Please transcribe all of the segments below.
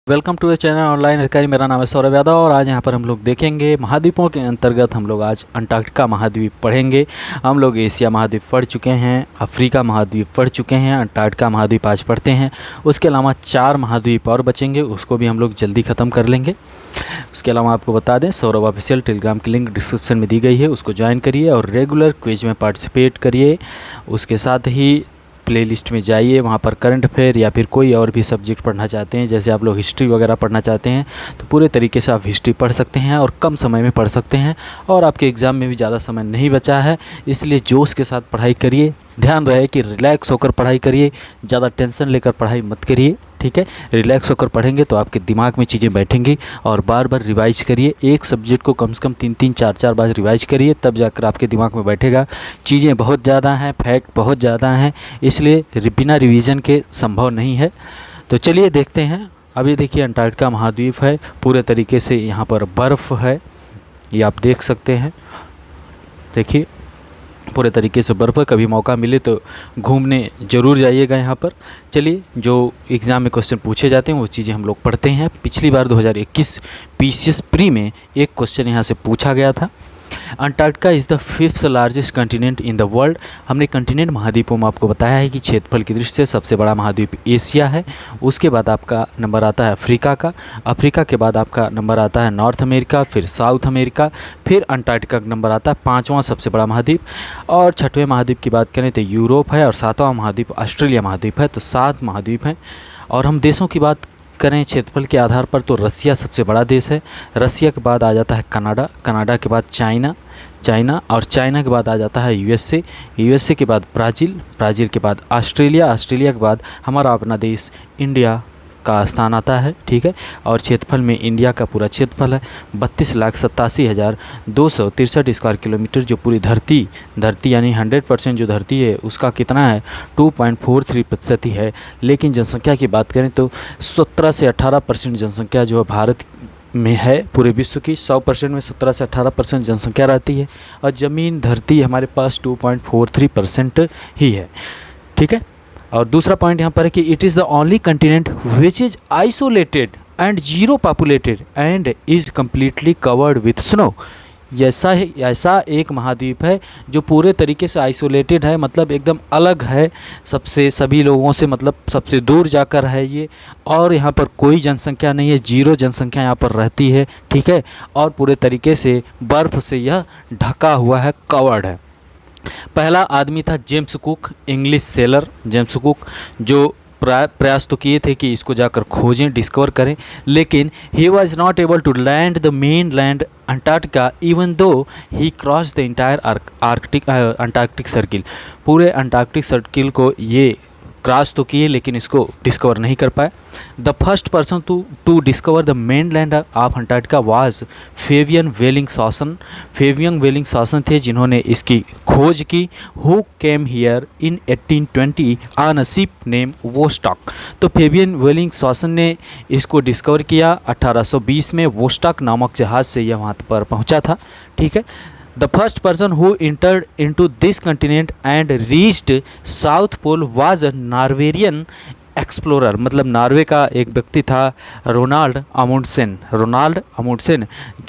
Welcome to the channel online Adhikari. मेरा नाम है सौरभ यादव और आज यहाँ पर हम लोग देखेंगे महाद्वीपों के अंतर्गत हम लोग आज अंटार्कटिका महाद्वीप पढ़ेंगे। हम लोग एशिया महाद्वीप पढ़ चुके हैं, अफ्रीका महाद्वीप पढ़ चुके हैं, अंटार्कटिका महाद्वीप आज पढ़ते हैं। उसके अलावा 4 महाद्वीप और बचेंगे, उसको भी हम लोग जल्दी ख़त्म कर लेंगे। उसके अलावा आपको बता दें, सौरभ ऑफिशियल टेलीग्राम की लिंक डिस्क्रिप्शन में दी गई है, उसको ज्वाइन करिए और रेगुलर क्विज में पार्टिसिपेट करिए। उसके साथ ही प्लेलिस्ट में जाइए, वहाँ पर करंट अफेयर या फिर कोई और भी सब्जेक्ट पढ़ना चाहते हैं, जैसे आप लोग हिस्ट्री वगैरह पढ़ना चाहते हैं तो पूरे तरीके से आप हिस्ट्री पढ़ सकते हैं और कम समय में पढ़ सकते हैं। और आपके एग्ज़ाम में भी ज़्यादा समय नहीं बचा है, इसलिए जोश के साथ पढ़ाई करिए। ध्यान रहे कि रिलैक्स होकर पढ़ाई करिए, ज़्यादा टेंशन लेकर पढ़ाई मत करिए, ठीक है। रिलैक्स होकर पढ़ेंगे तो आपके दिमाग में चीज़ें बैठेंगी और बार बार रिवाइज करिए। एक सब्जेक्ट को कम से कम 3-3, 4-4 बार रिवाइज करिए, तब जाकर आपके दिमाग में बैठेगा। चीज़ें बहुत ज़्यादा हैं, फैक्ट बहुत ज़्यादा हैं, इसलिए बिना रिवीजन के संभव नहीं है। तो चलिए देखते हैं। अभी देखिए अंटार्कटिका महाद्वीप है, पूरे तरीके से यहाँ पर बर्फ़ है, ये आप देख सकते हैं। देखिए पूरे तरीके से बर्फ़ है। कभी मौका मिले तो घूमने ज़रूर जाइएगा यहाँ पर। चलिए, जो एग्ज़ाम में क्वेश्चन पूछे जाते हैं वो चीज़ें हम लोग पढ़ते हैं। पिछली बार 2021 पीसीएस प्री में एक क्वेश्चन यहाँ से पूछा गया था। Antarctica is the 5th largest continent in the world. हमने कंटिनेंट महाद्वीपों में आपको बताया है कि क्षेत्रफल की दृष्टि से सबसे बड़ा महाद्वीप एशिया है। उसके बाद आपका नंबर आता है अफ्रीका का। अफ्रीका के बाद आपका नंबर आता है नॉर्थ अमेरिका, फिर साउथ अमेरिका, फिर अंटार्कटिका का नंबर आता है 5वां सबसे बड़ा महाद्वीप। और 6वें महाद्वीप की बात करें तो यूरोप है और 7वां महाद्वीप ऑस्ट्रेलिया महाद्वीप है। तो 7 महाद्वीप हैं। और हम देशों की बात करें क्षेत्रफल के आधार पर तो रसिया सबसे बड़ा देश है। रसिया के बाद आ जाता है कनाडा, कनाडा के बाद चाइना और चाइना के बाद आ जाता है यूएसए के बाद ब्राज़ील के बाद ऑस्ट्रेलिया के बाद हमारा अपना देश इंडिया का स्थान आता है, ठीक है। और क्षेत्रफल में इंडिया का पूरा क्षेत्रफल है 32,87,263 स्क्वायर किलोमीटर। जो पूरी धरती यानी 100% जो धरती है उसका कितना है, 2.43% ही है। लेकिन जनसंख्या की बात करें तो 17 से 18% जनसंख्या जो है भारत में है। पूरे विश्व की 100% में 17 से 18% जनसंख्या रहती है और ज़मीन धरती हमारे पास 2.43% ही है, ठीक है। और दूसरा पॉइंट यहाँ पर है कि it is the only continent which is isolated and zero populated and is completely covered with snow. ऐसा एक महाद्वीप है जो पूरे तरीके से आइसोलेटेड है, मतलब एकदम अलग है सभी लोगों से, मतलब सबसे दूर जाकर है ये। और यहाँ पर कोई जनसंख्या नहीं है, जीरो जनसंख्या यहाँ पर रहती है, ठीक है। और पूरे तरीके से बर्फ़ से यह ढका हुआ है, कवर्ड है। पहला आदमी था James cook, English seller James cook, जो प्रयास तो किए थे कि इसको जाकर खोजें, डिस्कवर करें, लेकिन he was not able to land the mainland Antarctica even though he cross the entire Antarctic Circle. पूरे अंटार्कटिक सर्किल को ये क्रॉस तो किए लेकिन इसको डिस्कवर नहीं कर पाए। The first person to discover the mainland of Antarctica was Fabian Bellingshausen थे जिन्होंने इसकी खोज की। Who came here in 1820 on a ship name Vostok. तो फेबियन वेलिंग सॉसन ने इसको डिस्कवर किया 1820 में। वोस्टॉक नामक जहाज़ से यह वहाँ पर पहुँचा था, ठीक है। The first person who entered into this continent and reached South Pole was a Norwegian explorer। मतलब नॉर्वे का एक व्यक्ति था रोनाल्ड अमुंडसेन,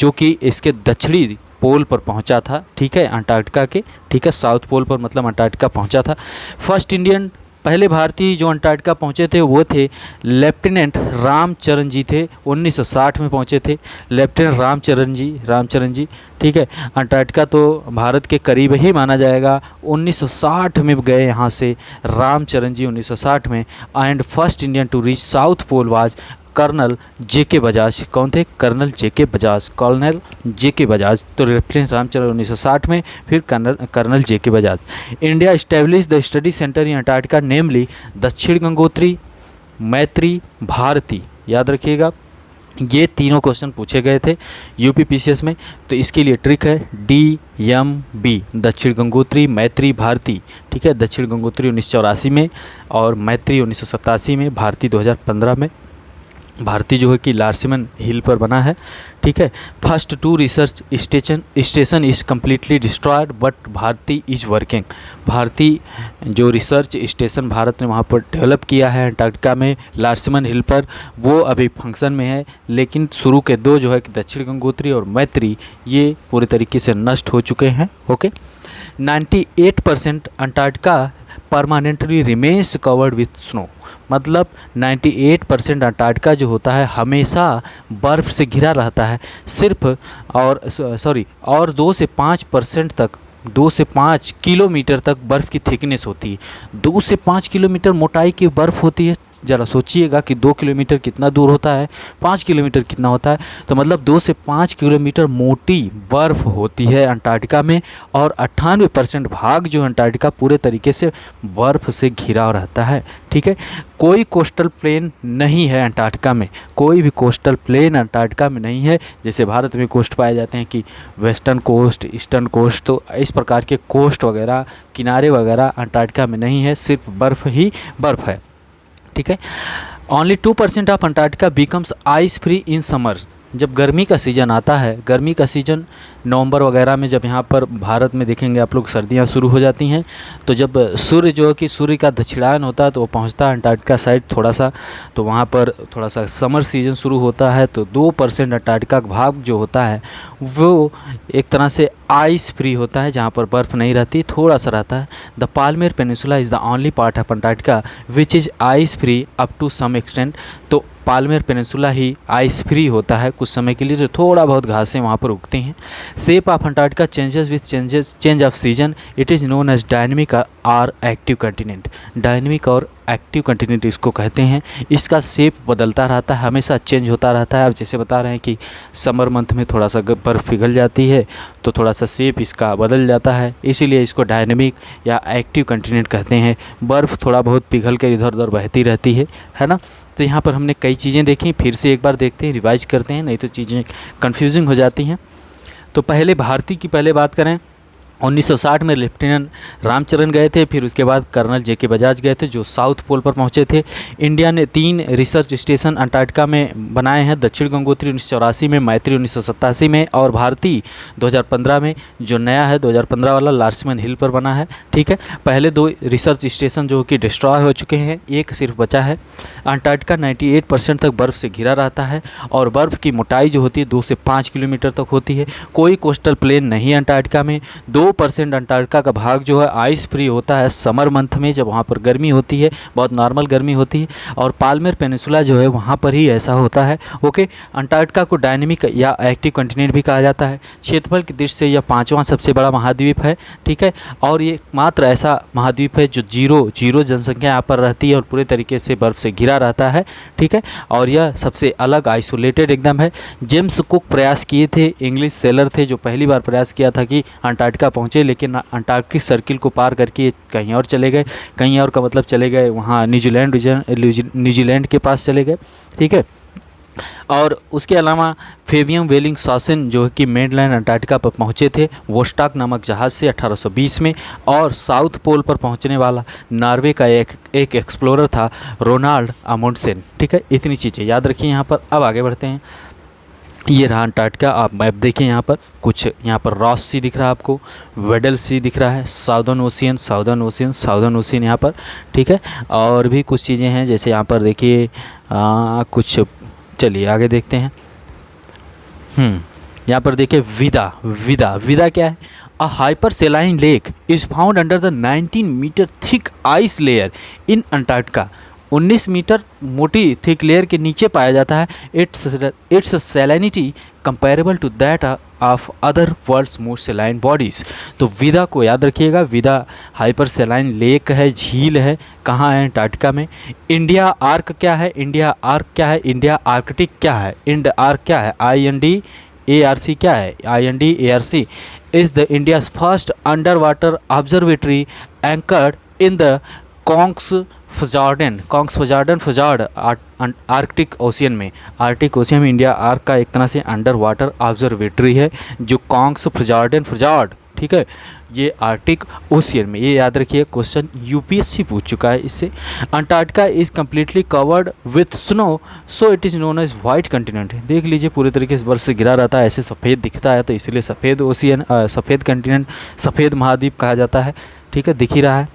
जो कि इसके दक्षिणी पोल पर पहुंचा था, ठीक है, अंटार्कटिका के, ठीक है, साउथ पोल पर मतलब अंटार्कटिका पहुंचा था। फर्स्ट इंडियन, पहले भारतीय जो अंटार्कटिका पहुंचे थे वो थे लेफ्टिनेंट रामचरण जी थे। 1960 में पहुंचे थे लेफ्टिनेंट रामचरण जी, ठीक है। अंटार्कटिका तो भारत के करीब ही माना जाएगा। 1960 में गए यहाँ से रामचरण जी, 1960 में। And first Indian to reach south pole was colonel JK Bajaj. कौन थे? Colonel JK Bajaj. तो लेफ्टिनेंट रामचरण 1960 में, फिर colonel JK Bajaj. India establish the study centre in Antarctica namely Dakshin Gangotri, मैत्री, भारती। याद रखिएगा, ये तीनों क्वेश्चन पूछे गए थे यूपीपीसीएस में। तो इसके लिए ट्रिक है DMB, दक्षिण गंगोत्री, मैत्री, भारती, ठीक है। दक्षिण गंगोत्री 1984 में और मैत्री 1987 में, भारती 2015 में। भारती जो है कि लार्सिमन हिल पर बना है, ठीक है। First 2 research station is completely destroyed but Bharati is working. Bharati जो रिसर्च स्टेशन भारत ने वहाँ पर डेवलप किया है अंटार्कटिका में लार्सिमन हिल पर, वो अभी फंक्शन में है, लेकिन शुरू के 2 जो है कि दक्षिण गंगोत्री और मैत्री, ये पूरे तरीके से नष्ट हो चुके हैं। Okay, 98% Antarctica permanently remains covered with snow. मतलब 98% अंटार्कटिका जो होता है हमेशा बर्फ़ से घिरा रहता है। सिर्फ और 2 से 5% तक, 2 से 5 किलोमीटर तक बर्फ़ की थिकनेस होती है। 2 से 5 किलोमीटर मोटाई की बर्फ़ होती है। ज़रा सोचिएगा कि 2 किलोमीटर कितना दूर होता है, 5 किलोमीटर कितना होता है। तो मतलब 2 से 5 किलोमीटर मोटी बर्फ़ होती है अंटार्कटिका में, और 98% भाग जो अंटार्कटिका पूरे तरीके से बर्फ़ से घिरा रहता है, ठीक है। कोई कोस्टल प्लेन नहीं है अंटार्कटिका में, कोई भी कोस्टल प्लेन अंटार्कटिका में नहीं है। जैसे भारत में कोस्ट पाए जाते हैं कि वेस्टर्न कोस्ट, ईस्टर्न कोस्ट, तो इस प्रकार के कोस्ट वगैरह, किनारे वगैरह अंटार्कटिका में नहीं है, सिर्फ बर्फ़ ही बर्फ़ है, ठीक है। Only 2% of Antarctica becomes ice free in summers. जब गर्मी का सीज़न आता है, गर्मी का सीज़न नवंबर वगैरह में, जब यहाँ पर भारत में देखेंगे आप लोग सर्दियाँ शुरू हो जाती हैं, तो जब सूर्य जो है कि सूर्य का दक्षिणायन होता है तो वो पहुँचता है अंटार्कटिका साइड थोड़ा सा, तो वहाँ पर थोड़ा सा समर सीज़न शुरू होता है, तो 2% अंटार्कटिका का भाग जो होता है वो एक तरह से आइस फ्री होता है, जहाँ पर बर्फ़ नहीं रहती, थोड़ा सा रहता है। The Palmer Peninsula is the only part of Antarctica which is ice free up to some extent. तो पाल्मेर पेनिनसुला ही आइस फ्री होता है कुछ समय के लिए, तो थोड़ा बहुत घासें वहाँ पर उगती हैं। Shape of Antarctica changes with change of season. It is known as dynamic और एक्टिव कंटिनेंट। डायनेमिक और एक्टिव कंटिनेंट इसको कहते हैं। इसका शेप बदलता रहता है, हमेशा चेंज होता रहता है। अब जैसे बता रहे हैं कि समर मंथ में थोड़ा सा बर्फ़ पिघल जाती है, तो थोड़ा सा शेप इसका बदल जाता है, इसीलिए इसको डायनेमिक या एक्टिव कंटिनेंट कहते हैं। बर्फ़ थोड़ा बहुत पिघल कर इधर उधर बहती रहती है ना। तो यहाँ पर हमने कई चीज़ें देखी, फिर से एक बार देखते हैं, रिवाइज करते हैं, नहीं तो चीज़ें कन्फ्यूजिंग हो जाती हैं। तो पहले भारती की पहले बात करें, 1960 में लेफ्टिनेंट रामचरण गए थे, फिर उसके बाद कर्नल जेके बजाज गए थे जो साउथ पोल पर पहुंचे थे। इंडिया ने 3 रिसर्च स्टेशन अंटार्कटिका में बनाए हैं, दक्षिण गंगोत्री 1984 में, मैत्री 1987 में, और भारती 2015 में, जो नया है 2015 वाला लार्सिमन हिल पर बना है, ठीक है। पहले 2 रिसर्च स्टेशन जो कि डिस्ट्रॉय हो चुके हैं, एक सिर्फ बचा है। अंटार्कटिका 98% तक बर्फ़ से घिरा रहता है, और बर्फ़ की मोटाई जो होती है 2 से 5 किलोमीटर तक होती है। कोई कोस्टल प्लेन नहीं है अंटार्कटिका में। 2% अंटार्कटिका का भाग जो है आइस फ्री होता है समर मंथ में, जब वहाँ पर गर्मी होती है, बहुत नॉर्मल गर्मी होती है, और पाल्मेर पेनिनसुला जो है वहाँ पर ही ऐसा होता है। ओके, अंटार्कटिका को डायनेमिक या एक्टिव कंटिनेंट भी कहा जाता है। क्षेत्रफल की दृष्टि से यह 5वां सबसे बड़ा महाद्वीप है, ठीक है। और ये मात्र ऐसा महाद्वीप है जो जीरो जनसंख्या यहाँ पर रहती है और पूरे तरीके से बर्फ़ से घिरा रहता है, ठीक है। और यह सबसे अलग आइसोलेटेड एकदम है। जेम्स कुक प्रयास किए थे, इंग्लिश सेलर थे जो पहली बार प्रयास किया था कि अंटार्कटिका पहुँचे, लेकिन अंटार्कटिक सर्किल को पार करके कहीं और चले गए। कहीं और का मतलब चले गए वहाँ न्यूजीलैंड के पास चले गए, ठीक है। और उसके अलावा फेबियम वेलिंग सॉसन जो कि मेनलैंड अंटार्कटिका पर पहुँचे थे वोस्टॉक नामक जहाज़ से 1820 में, और साउथ पोल पर पहुँचने वाला नॉर्वे का एक एक्सप्लोरर था रोनाल्ड अमुंडसेन, ठीक है। इतनी चीज़ें याद रखिए यहाँ पर। अब आगे बढ़ते हैं। ये रहा अंटार्कटिका। आप मैप देखिए, यहाँ पर कुछ, यहाँ पर रॉस सी दिख रहा है आपको, वेडल सी दिख रहा है, साउदर्न ओशियन यहाँ पर, ठीक है। और भी कुछ चीज़ें हैं, जैसे यहाँ पर देखिए कुछ, चलिए आगे देखते हैं। यहाँ पर देखिए विदा क्या है? A hyper saline lake is found under the 19 metre thick ice layer in Antarctica. 19 metre मोटी थिक लेयर के नीचे पाया जाता है। Its salinity comparable to that of other world's most saline bodies. तो विदा को याद रखिएगा, विदा हाइपर सेलाइन लेक है, झील है, कहाँ है? अंटार्कटिका में। इंडिया आर्क क्या है? इंडिया आर्कटिक क्या है? आर्क क्या है? INDARC क्या है? INDARC is the India's first under water observatory anchored in the Kongs fjord Arctic ocean में। आर्कटिक ओशियन में इंडिया आर्क का एक तरह से अंडर वाटर ऑब्जर्वेटरी है जो कॉन्क्स फजार्ड ठीक है, ये आर्कटिक ओशियन में, ये याद रखिए क्वेश्चन यूपीएससी पूछ चुका है इससे। Antarctica is completely covered with snow so it is known as white continent. देख लीजिए पूरे तरीके से बर्फ से घिरा रहता है, ऐसे सफ़ेद दिखता है, तो इसलिए सफ़ेद ओशियन, सफ़ेद कंटिनेंट, सफ़ेद महाद्वीप कहा जाता है। ठीक है, दिख ही रहा है।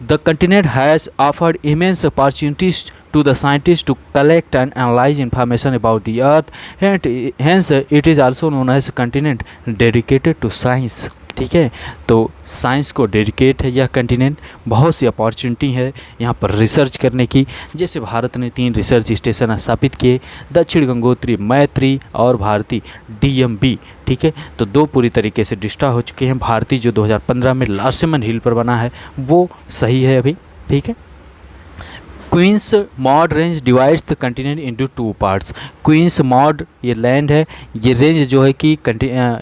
The continent has offered immense opportunities to the scientists to collect and analyze information about the earth, and hence it is also known as continent dedicated to science। ठीक है, तो साइंस को डेडिकेट है यह कंटिनेंट। बहुत सी opportunity है यहाँ पर रिसर्च करने की, जैसे भारत ने 3 रिसर्च स्टेशन स्थापित किए, दक्षिण गंगोत्री, मैत्री और भारती DMB। ठीक है, तो 2 पूरी तरीके से डिस्ट्रॉय हो चुके हैं। भारती जो 2015 में लार्सेमन हिल पर बना है वो सही है अभी। ठीक है, Queens Maud range divides the continent into 2 parts. Queens Maud ये लैंड है, ये रेंज जो है कि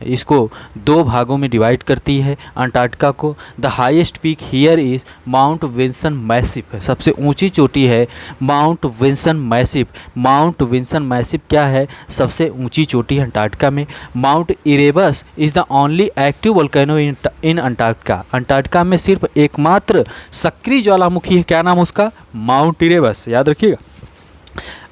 इसको 2 भागों में डिवाइड करती है अंटार्कटिका को। The highest peak here is mount Wilson massive, सबसे ऊंची चोटी है mount Wilson massive. Mount Wilson massive क्या है? सबसे ऊंची चोटी है अंटार्कटिका में। Mount Erebus is the only active volcano in Antarctica. Antarctica में सिर्फ एकमात्र सक्रिय ज्वालामुखी है, क्या नाम उसका? माउंट इरेबस, याद रखिएगा।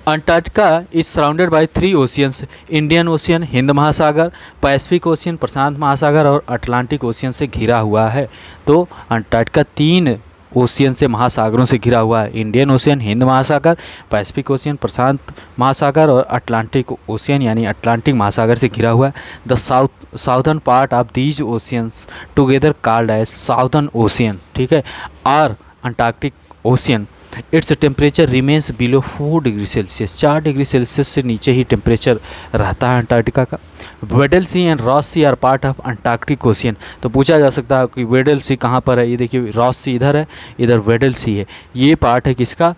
Antarctica is surrounded by 3 oceans, Indian ocean, Hind महासागर, पैसिफिक ओशियन, प्रशांत महासागर और अटलांटिक ओशियन से घिरा हुआ है। तो अंटार्कटिका 3 ओशियन से, महासागरों से घिरा हुआ है। इंडियन ओशियन, हिंद महासागर, पैसिफिक ओशियन, प्रशांत महासागर और अटलांटिक ओशियन यानी अटलांटिक महासागर से घिरा हुआ है। The southern part of these oceans together called as southern ocean, ठीक है, और Antarctic ocean. Its temperature remains below 4 degree Celsius, 4 degree Celsius से नीचे ही टेम्परेचर रहता है अंटार्कटिका का। Weddell sea and Ross sea are part of Antarctic ocean. तो पूछा जा सकता है कि वेडल सी कहाँ पर है? ये देखिए, रॉस सी इधर है, इधर वेडल सी है, ये पार्ट है किसका?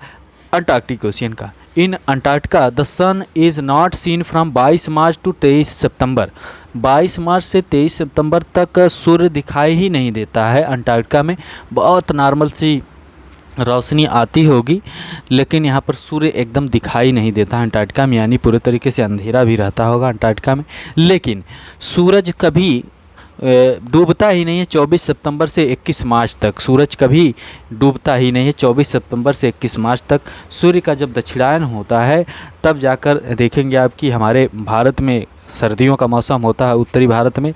अंटार्कटिक ओशियन का। In Antarctica the sun is not seen from 22 March to 23 September. 22 मार्च से 23 सितंबर तक सूर्य दिखाई ही नहीं देता है अंटार्कटिका में। बहुत नॉर्मल सी रोशनी आती होगी, लेकिन यहाँ पर सूर्य एकदम दिखाई नहीं देता अंटार्कटिका में, यानी पूरे तरीके से अंधेरा भी रहता होगा अंटार्कटिका में। लेकिन सूरज कभी डूबता ही नहीं है 24 सितंबर से 21 मार्च तक। सूरज कभी डूबता ही नहीं है 24 सितंबर से 21 मार्च तक। सूर्य का जब दक्षिणायन होता है तब जाकर देखेंगे आप कि हमारे भारत में सर्दियों का मौसम होता है, उत्तरी भारत में,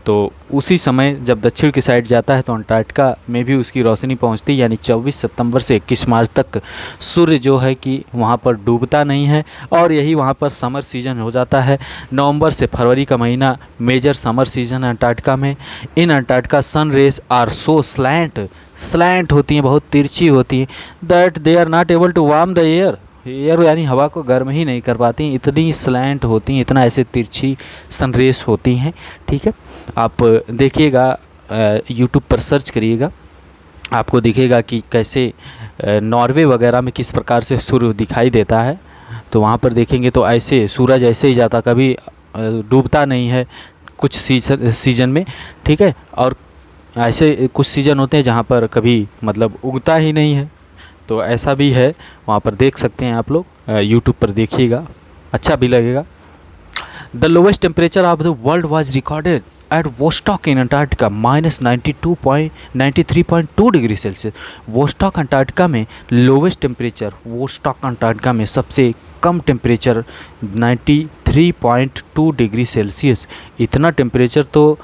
तो उसी समय जब दक्षिण की साइड जाता है तो अंटार्कटिका में भी उसकी रोशनी पहुंचती है, यानी 24 सितंबर से 21 मार्च तक सूर्य जो है कि वहां पर डूबता नहीं है, और यही वहां पर समर सीजन हो जाता है। नवंबर से फरवरी का महीना मेजर समर सीजन है अंटार्कटिका में। In Antarctica sun rays are so slant होती हैं, बहुत तिरछी होती हैं, that they are not able to warm the air यानी हवा को गर्म ही नहीं कर पाती, इतनी स्लैंट होती हैं, इतना ऐसे तिरछी सनरेज होती हैं। ठीक है, आप देखिएगा, यूट्यूब पर सर्च करिएगा, आपको दिखेगा कि कैसे नॉर्वे वगैरह में किस प्रकार से सूर्य दिखाई देता है। तो वहाँ पर देखेंगे तो ऐसे सूरज ऐसे ही जाता, कभी डूबता नहीं है कुछ सीजन में। ठीक है, और ऐसे कुछ सीजन होते हैं जहाँ पर कभी मतलब उगता ही नहीं है, तो ऐसा भी है, वहाँ पर देख सकते हैं आप लोग, यूट्यूब पर देखिएगा, अच्छा भी लगेगा। The lowest temperature of the world was recorded at Vostok in Antarctica -93.2 degree Celsius. Vostok Antarctica में लोवेस्ट टेम्परेचर, वोस्टॉक अंटार्कटिका में सबसे कम टेम्परेचर 93.2 डिग्री सेल्सियस। इतना टेम्परेचर तो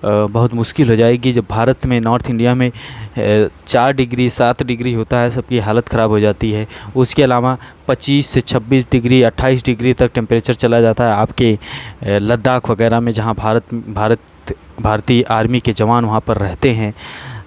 बहुत मुश्किल हो जाएगी। जब भारत में, नॉर्थ इंडिया में 4 डिग्री 7 डिग्री होता है, सबकी हालत ख़राब हो जाती है। उसके अलावा 25 से 26 डिग्री 28 डिग्री तक टेम्परेचर चला जाता है आपके लद्दाख वगैरह में, जहां भारतीय आर्मी के जवान वहां पर रहते हैं।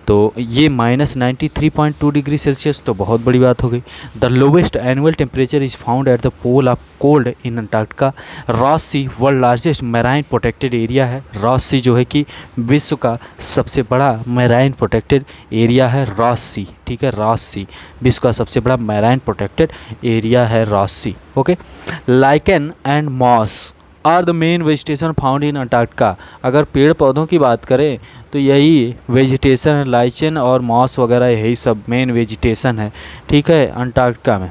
तो ये -93.2 डिग्री सेल्सियस तो बहुत बड़ी बात हो गई। The lowest annual temperature is found at the pole of cold in Antarctica. Ross C world largest marine protected area है। रॉस सी जो है कि विश्व का सबसे बड़ा मैराइन प्रोटेक्टेड एरिया है रॉस सी। ठीक है, रॉस सी विश्व का सबसे बड़ा मैराइन प्रोटेक्टेड एरिया है Ross Sea. Okay, lichen and moss are the main vegetation found in Antarctica. अगर पेड़ पौधों की बात करें तो यही वेजिटेशन है, लाइचन और मॉस वगैरह यही सब मेन वेजिटेशन है। ठीक है, अंटार्कटिका में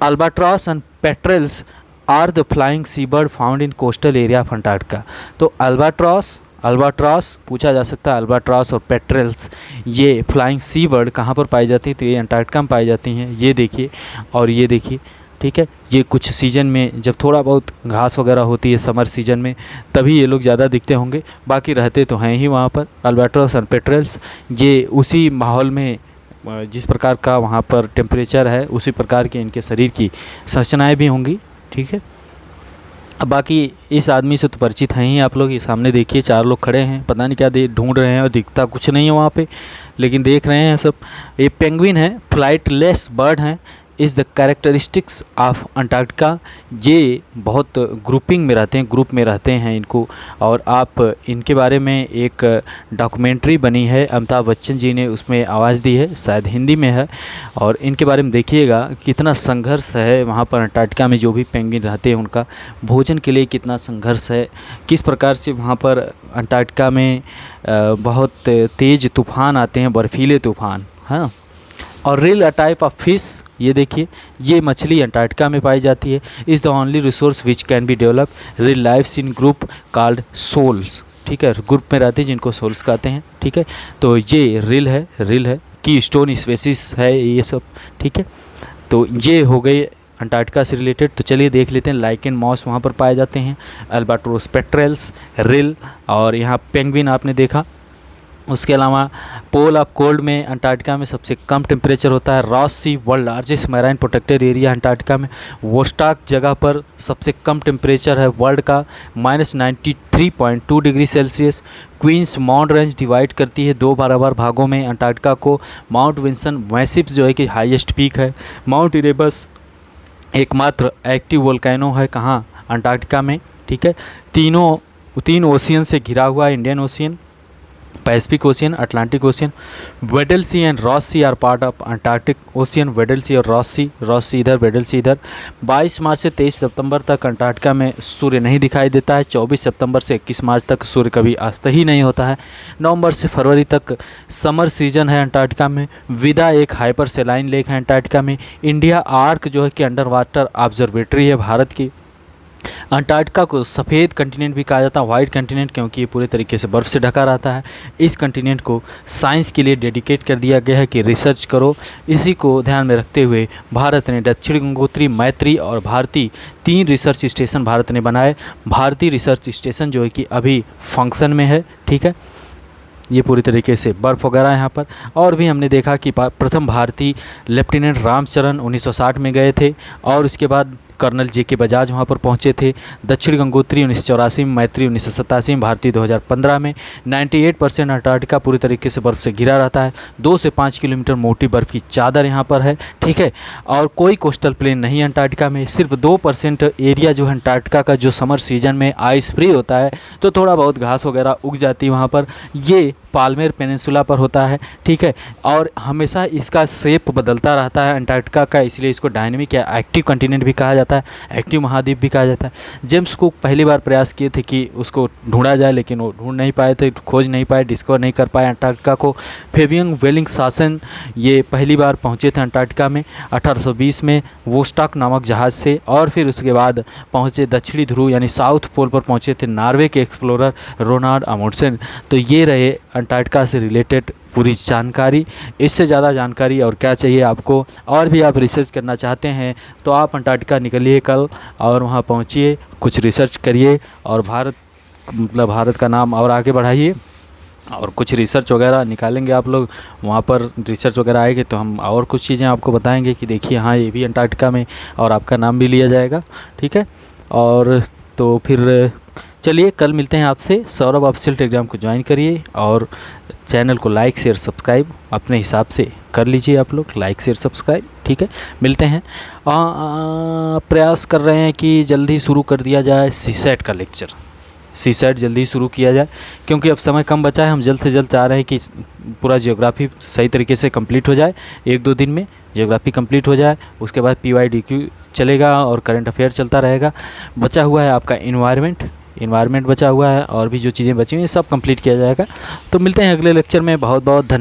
albatross and petrels are the flying sea bird found in coastal area of Antarctica. तो अल्बाट्रॉस अल्बाट्रॉस पूछा जा सकता है, अल्बाट्रॉस और पेट्रेल्स ये फ्लाइंग सी बर्ड कहाँ पर पाई जाती है, तो ये अंटार्कटिका में पाई जाती हैं। ये देखिए और ये देखिए, ठीक है। ये कुछ सीज़न में जब थोड़ा बहुत घास वगैरह होती है समर सीज़न में, तभी ये लोग ज़्यादा दिखते होंगे, बाकी रहते तो हैं ही वहाँ पर। अल्बाट्रॉस और पेट्रेल्स ये उसी माहौल में जिस प्रकार का वहाँ पर टेम्परेचर है उसी प्रकार के इनके शरीर की संरचनाएँ भी होंगी, ठीक है। अब बाकी इस आदमी से तो परिचित हैं ही आप लोग। ये सामने देखिए 4 लोग खड़े हैं, पता नहीं क्या ढूंढ रहे हैं और दिखता कुछ नहीं है वहाँ पे, लेकिन देख रहे हैं सब। ये पेंगुइन है, फ्लाइटलेस बर्ड हैं, is the characteristics of Antarctica. ये बहुत ग्रुपिंग में रहते हैं, ग्रुप में रहते हैं इनको। और आप इनके बारे में एक डॉक्यूमेंट्री बनी है, अमिताभ बच्चन जी ने उसमें आवाज़ दी है, शायद हिंदी में है। और इनके बारे में देखिएगा कितना संघर्ष है वहाँ पर अंटार्कटिका में, जो भी पेंगुइन रहते हैं उनका भोजन के लिए कितना संघर्ष है, किस प्रकार से वहाँ पर अंटार्कटिका में बहुत तेज़ तूफ़ान आते हैं, बर्फीले तूफ़ान, हाँ। और krill a type of fish, ये देखिए ये मछली अंटार्कटिका में पाई जाती है। Is the only resource which can be develop. Krill lives in group called shoals, ठीक है, ग्रुप में रहते हैं जिनको सोल्स कहते हैं, ठीक है। तो ये रिल है की स्टोन स्पेसिस है ये सब, ठीक है। तो ये हो गई अंटार्कटिका से रिलेटेड। तो चलिए देख लेते हैं लाइकेन मॉस वहाँ पर पाए जाते हैं, अल्बाट्रोस, पेट्रेल्स, रिल और यहाँ पेंगुइन आपने देखा। उसके अलावा पोल ऑफ कोल्ड में अंटार्कटिका में सबसे कम टेम्परेचर होता है। रॉस सी world largest marine protected area Antarctica में। वोस्टॉक जगह पर सबसे कम टेम्परेचर है वर्ल्ड का -93.2 degree Celsius. Queens mount range डिवाइड करती है 2 बराबर भागों में अंटार्कटिका को। माउंट विंसन मैसिव जो है कि हाईएस्ट पीक है। माउंट इरेबस एकमात्र एक्टिव वोल्केनो है कहाँ, अंटार्कटिका में, ठीक है। 3 ओशियन से घिरा हुआ, Indian ocean, Pacific ocean, Atlantic ocean. Weddell sea and Ross sea are part of Antarctic ocean. Weddell sea और रॉस सी इधर, वेडल सी इधर। 22 मार्च से 23 सितंबर तक अंटार्कटिका में सूर्य नहीं दिखाई देता है। 24 सितंबर से 21 मार्च तक सूर्य कभी अस्त ही नहीं होता है। नवंबर से फरवरी तक समर सीजन है अंटार्कटिका में। विदा एक हाइपर सेलाइन लेक है अंटार्कटिका में। इंडिया आर्क जो है कि अंडर वाटर ऑब्जर्वेटरी है भारत की। अंटार्कटिका को सफ़ेद कंटिनेंट भी कहा जाता है, वाइट कंटिनेंट, क्योंकि ये पूरे तरीके से बर्फ़ से ढका रहता है। इस कंटिनेंट को साइंस के लिए डेडिकेट कर दिया गया है कि रिसर्च करो। इसी को ध्यान में रखते हुए भारत ने दक्षिण गंगोत्री, मैत्री और भारती 3 रिसर्च स्टेशन भारत ने बनाए। भारतीय रिसर्च स्टेशन जो है कि अभी फंक्शन में है, ठीक है। ये पूरी तरीके से बर्फ़ वगैरह यहाँ पर। और भी हमने देखा कि प्रथम भारतीय लेफ्टिनेंट रामचरण 1960 में गए थे और उसके बाद कर्नल जे के बजाज वहाँ पर पहुँचे थे। दक्षिण गंगोत्री 1984 में, मैत्री 1987 में, भारतीय 2015 में। 98% अंटार्कटिका पूरी तरीके से बर्फ़ से घिरा रहता है। 2 से 5 किलोमीटर मोटी बर्फ़ की चादर यहाँ पर है, ठीक है। और कोई कोस्टल प्लेन नहीं है अंटार्कटिका में। सिर्फ 2% एरिया जो है अंटार्कटिका का जो समर सीजन में आइस फ्री होता है, तो थोड़ा बहुत घास वगैरह उग जाती है वहाँ पर। ये पाल्मेर पेनिनसुला पर होता है, ठीक है। और हमेशा इसका शेप बदलता रहता है अंटार्कटिका का, इसलिए इसको डायनेमिक या एक्टिव कंटिनेंट भी कहा जाता है, एक्टिव महाद्वीप भी कहा जाता है। जेम्स कुक पहली बार प्रयास किए थे कि उसको ढूंढा जाए, लेकिन वो ढूंढ नहीं पाए थे, खोज नहीं पाए, डिस्कवर नहीं कर पाए अंटार्कटिका को। फेबियन वेलिंगशासन ये पहली बार पहुँचे थे अंटार्कटिका में 1820 में वोस्टॉक नामक जहाज़ से। और फिर उसके बाद पहुँचे दक्षिणी ध्रुव यानी साउथ पोल पर पहुँचे थे नॉर्वे के एक्सप्लोरर रोनाल्ड अमुंडसेन। तो ये रहे अंटार्कटिका से रिलेटेड पूरी जानकारी। इससे ज़्यादा जानकारी और क्या चाहिए आपको, और भी आप रिसर्च करना चाहते हैं तो आप अंटार्कटिका निकलिए कल और वहाँ पहुँचिए, कुछ रिसर्च करिए और भारत का नाम और आगे बढ़ाइए। और कुछ रिसर्च वगैरह निकालेंगे आप लोग, वहाँ पर रिसर्च वगैरह आएगी तो हम और कुछ चीज़ें आपको बताएंगे कि देखिए हाँ ये भी अंटार्कटिका में, और आपका नाम भी लिया जाएगा, ठीक है। और तो फिर चलिए कल मिलते हैं आपसे। सौरभ ऑफिशियल टेलीग्राम को ज्वाइन करिए और चैनल को लाइक शेयर सब्सक्राइब अपने हिसाब से कर लीजिए आप लोग, लाइक शेयर सब्सक्राइब, ठीक है। मिलते हैं। प्रयास कर रहे हैं कि जल्दी शुरू कर दिया जाए सीसैट का लेक्चर, सीसैट जल्दी शुरू किया जाए, क्योंकि अब समय कम बचा है। हम जल्द से जल्द चाह रहे हैं कि पूरा जियोग्राफी सही तरीके से कंप्लीट हो जाए, 1-2 दिन में जियोग्राफी कंप्लीट हो जाए। उसके बाद PYDQ चलेगा और करंट अफेयर चलता रहेगा। बचा हुआ है आपका इन्वायरमेंट बचा हुआ है, और भी जो चीज़ें बची हुई हैं सब कंप्लीट किया जाएगा। तो मिलते हैं अगले लेक्चर में। बहुत बहुत धन्यवाद।